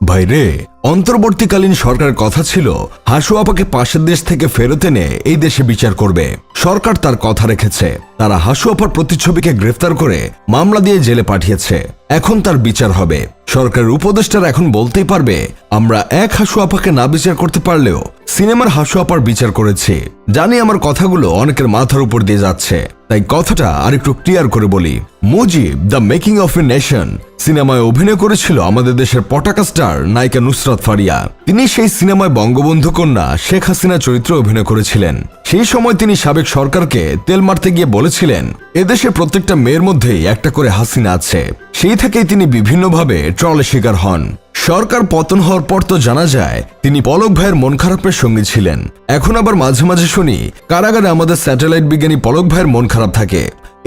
ভাইরে, অন্তর্বর্তীকালীন সরকারের কথা ছিল হাসু আপাকে পাশের দেশ থেকে ফেরত এনে এই দেশে বিচার করবে। সরকার তার কথা রেখেছে। তারা হাসু আপার প্রতিচ্ছবিকে গ্রেফতার করে মামলা দিয়ে জেলে পাঠিয়েছে। এখন তার বিচার হবে। সরকারের উপদেষ্টারা এখন বলতেই পারবে, আমরা এক হাসু আপাকে না বিচার করতে পারলেও সিনেমার হাসু আপার বিচার করেছি। জানি আমার কথাগুলো অনেকের মাথার উপর দিয়ে যাচ্ছে, তাই কথাটা আরেকটু ক্লিয়ার করে বলি। Mujib the making of a nation সিনেমায় অভিনয় করেছিল আমাদের দেশের পটাকা স্টার নায়িকা নুসরাত ফারিয়া। তিনি সেই সিনেমায় বঙ্গবন্ধু কন্যা শেখ হাসিনা চরিত্রে অভিনয় করেছিলেন। সেই সময় তিনি সাবেক সরকারকে তেল মারতে গিয়ে বলেছিলেন, এদেশের প্রত্যেকটা মেয়ের মধ্যেই একটা করে হাসিনা আছে। সেই থেকেই তিনি বিভিন্নভাবে ট্রলের শিকার হন। সরকার পতন হওয়ার পর তো জানা যায় তিনি পলক ভাইয়ের মন খারাপের সঙ্গী ছিলেন। এখন আবার মাঝে মাঝে শুনি কারাগারে আমাদের স্যাটেলাইট বিজ্ঞানী পলক ভাইয়ের মন খারাপ থাকে।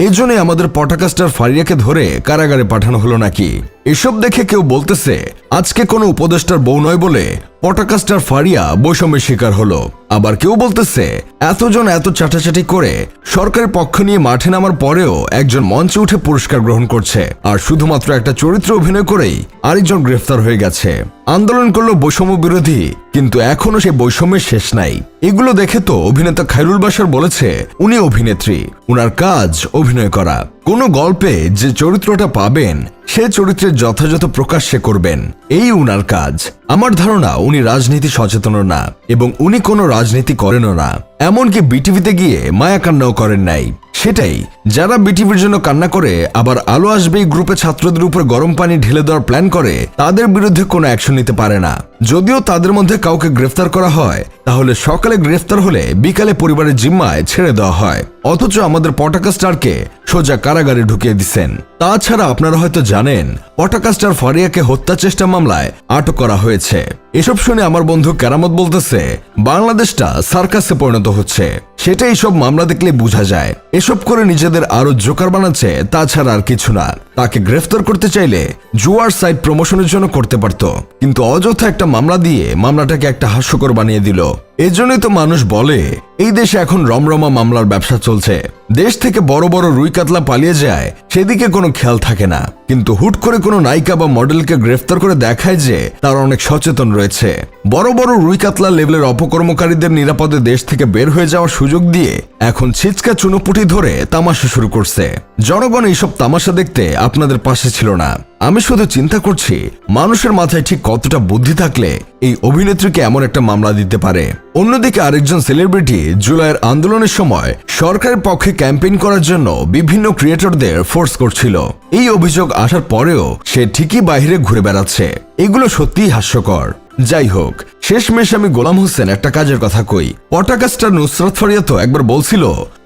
এই জন্যই আমাদের পটাকা স্টার ফারিয়াকে ধরে কারাগারে পাঠানো হলো নাকি। এসব দেখে কেউ বলতেছে আজকে কোনো উপদেষ্টার বউ নয় বলে পটাকা স্টার ফারিয়া বৈষম্যের শিকার হলো। আবার কেউ বলতেছে এতজন এত চাটাচাটি করে সরকারের পক্ষ নিয়ে মাঠে নামার পরেও একজন মঞ্চে উঠে পুরস্কার গ্রহণ করছে, আর শুধুমাত্র একটা চরিত্র অভিনয় করেই আরেকজন গ্রেফতার হয়ে গেছে। আন্দোলন করলো বৈষম্য বিরোধী, কিন্তু এখনো সেই বৈষম্যের শেষ নাই। এগুলো দেখে তো অভিনেতা খায়রুল বাশার বলেছে উনি অভিনেত্রী, উনার কাজ অভিনয় করা। কোনো গল্পে যে চরিত্রটা পাবেন সে চরিত্রের যথাযথ প্রকাশ সে করবেন, এই উনার কাজ। আমার ধারণা উনি রাজনীতি সচেতন না, এবং উনি কোনো রাজনীতি করেনও না। এমনকি বিটিভিতে গিয়ে মায়া কান্নাও করেন নাই। সেটাই, যারা বিটিভির জন্য কান্না করে আবার আলো আসবে এই গ্রুপে ছাত্রদের উপর গরম পানি ঢেলে দেওয়ার প্ল্যান করে, তাদের বিরুদ্ধে কোনো অ্যাকশন নিতে পারে না। যদিও তাদের মধ্যে কাউকে গ্রেফতার করা হয়, তাহলে সকালে গ্রেফতার হলে বিকালে পরিবারের জিম্মায় ছেড়ে দেওয়া হয়। অথচ আমাদের পটাকা স্টারকে সোজা কারাগারে ঢুকিয়ে দিচ্ছেন। তাছাড়া আপনারা হয়তো জানেন পটাকা স্টার ফারিয়াকে হত্যা চেষ্টা মামলায় আটক করা হয়েছে। এসব শুনে আমার বন্ধু কেরামত বলতেছে বাংলাদেশটা সার্কাসে পরিণত হচ্ছে। সেটা এইসব মামলা দেখলে বোঝা যায়। এসব করে নিজেদের আরো জোকার বানাচ্ছে, তাছাড়া আর কিছু না। তাকে গ্রেফতার করতে চাইলে জুয়ার সাইট প্রমোশনের জন্য করতে পারত, কিন্তু অযথা একটা মামলা দিয়ে মামলাটাকে একটা হাস্যকর বানিয়ে দিল। এজন্যই তো মানুষ বলে এই দেশে এখন রমরমা মামলার ব্যবসা চলছে। দেশ থেকে বড় বড় রুই কাতলা পালিয়ে যায়, সেদিকে কোনো খেয়াল থাকে না। কিন্তু হুট করে কোনো নায়িকা বা মডেলকে গ্রেফতার করে দেখায় যে তারা অনেক সচেতন রয়েছে। বড় বড় রুই কাতলা লেভেলের অপকর্মকারীদের নিরাপদে দেশ থেকে বের হয়ে যাওয়ার সুযোগ দিয়ে এখন ছিচকা চুনোপুটি ধরে তামাশা শুরু করছে। জনগণ এইসব তামাশা দেখতে আপনাদের পাশে ছিল না। আমি শুধু চিন্তা করছি মানুষের মাথায় ঠিক কতটা বুদ্ধি থাকলে এই অভিনেত্রীকে এমন একটা মামলা দিতে পারে। অন্যদিকে আরেকজন সেলিব্রিটি জুলাইয়ের আন্দোলনের সময় সরকারের পক্ষে ক্যাম্পেইন করার জন্য বিভিন্ন ক্রিয়েটরদের ফোর্স করছিল। এই অভিযোগ আসার পরেও সে ঠিকই বাইরে ঘুরে বেড়াচ্ছে। এগুলো সত্যিই হাস্যকর। যাই হোক, শেষমেশ আমি গোলাম হোসেন একটা কাজের কথা কই। পটাকা স্টার নুসরাত ফারিয়া তো একবার বলছিল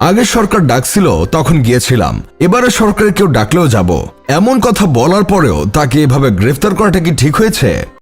আগের সরকার ডাকছিল তখন গিয়েছিলাম, এবারে সরকারে কেউ ডাকলেও যাব। এমন কথা বলার পরেও তাকে এভাবে গ্রেফতার করাটা কি ঠিক হয়েছে?